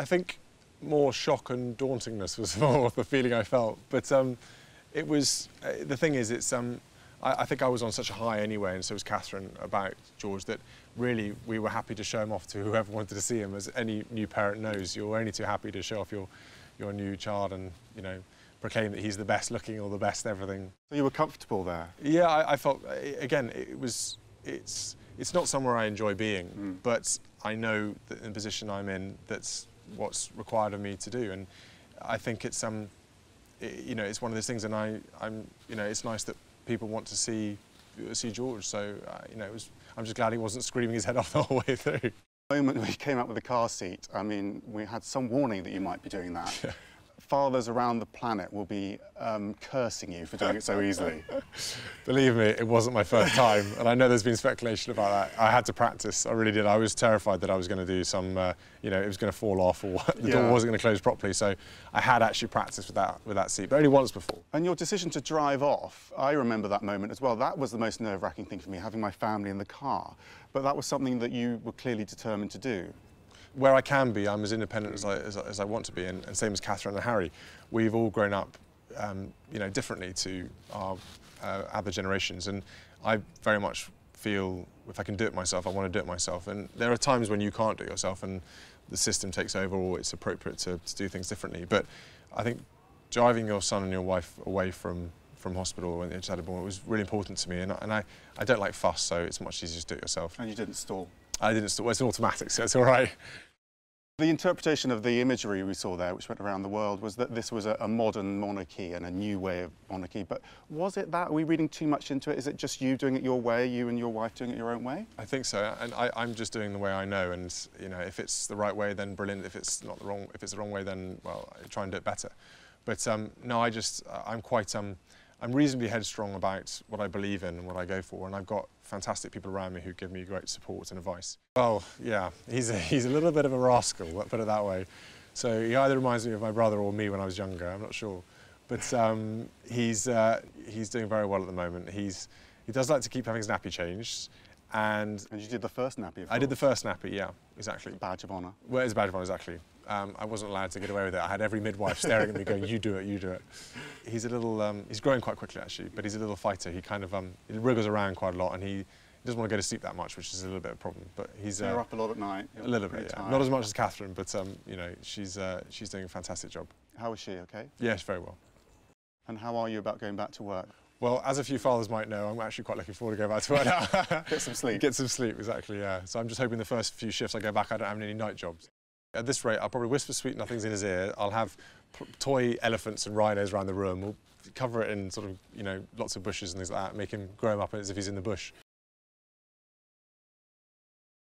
I think more shock and dauntingness was more of the feeling I felt. But it was, the thing is, it's, I think I was on such a high anyway, and so was Catherine, about George, that really we were happy to show him off to whoever wanted to see him. As any new parent knows, you're only too happy to show off your new child and, you know, proclaim that he's the best looking or the best everything. So you were comfortable there? Yeah, I felt, again, it's not somewhere I enjoy being, but I know that in the position I'm in, that's what's required of me to do. And I think it's, you know, it's one of those things, and you know, it's nice that people want to see George. So, you know, I'm just glad he wasn't screaming his head off the whole way through. The moment we came out with the car seat, I mean, we had some warning that you might be doing that. Yeah. Fathers around the planet will be cursing you for doing it so easily. Believe me, it wasn't my first time, and I know there's been speculation about that. I had to practice, I really did. I was terrified that I was going to do some, you know, it was going to fall off, or the door wasn't going to close properly, so I had actually practiced with that seat, but only once before. And your decision to drive off, I remember that moment as well. That was the most nerve-wracking thing for me, having my family in the car, but that was something that you were clearly determined to do. Where I can be, I'm as independent as I want to be, and same as Catherine and Harry. We've all grown up, you know, differently to our other generations, and I very much feel if I can do it myself, I want to do it myself. And there are times when you can't do it yourself, and the system takes over, or it's appropriate to do things differently. But I think driving your son and your wife away from hospital when they just had a born, it was really important to me, and I don't like fuss, so it's much easier to do it yourself. And you didn't stall? I didn't stall. Well, it's an automatic, so it's all right. The interpretation of the imagery we saw there, which went around the world, was that this was a modern monarchy and a new way of monarchy. But was it that? Are we reading too much into it? Is it just you doing it your way, you and your wife doing it your own way? I think so, and I'm just doing the way I know, and you know, if it's the right way, then brilliant. If it's not the wrong, if it's the wrong way, then well, I try and do it better. But no, I'm quite I'm reasonably headstrong about what I believe in and what I go for, and I've got fantastic people around me who give me great support and advice. Well, yeah, he's a little bit of a rascal, let's put it that way. So he either reminds me of my brother or me when I was younger, I'm not sure. But he's doing very well at the moment. He does like to keep having his nappy changed. And you did the first nappy, of course. I did the first nappy, yeah, exactly. Badge of honour. Well, it's a badge of honour, exactly. I wasn't allowed to get away with it. I had every midwife staring at me going, you do it, you do it. He's a little, he's growing quite quickly actually, but he's a little fighter. He kind of, he wriggles around quite a lot, and he doesn't want to go to sleep that much, which is a little bit of a problem. But he's... You're up a lot at night. A little bit, yeah. Not as much as Catherine, but you know, she's doing a fantastic job. How is she, okay? Yes, very well. And how are you about going back to work? Well, as a few fathers might know, I'm actually quite looking forward to going back to work now. Get some sleep. Get some sleep, exactly, yeah. So I'm just hoping the first few shifts I go back, I don't have any night jobs. At this rate, I'll probably whisper sweet nothings in his ear. I'll have toy elephants and rhinos around the room. We'll cover it in sort of, you know, lots of bushes and things like that, make him grow him up as if he's in the bush.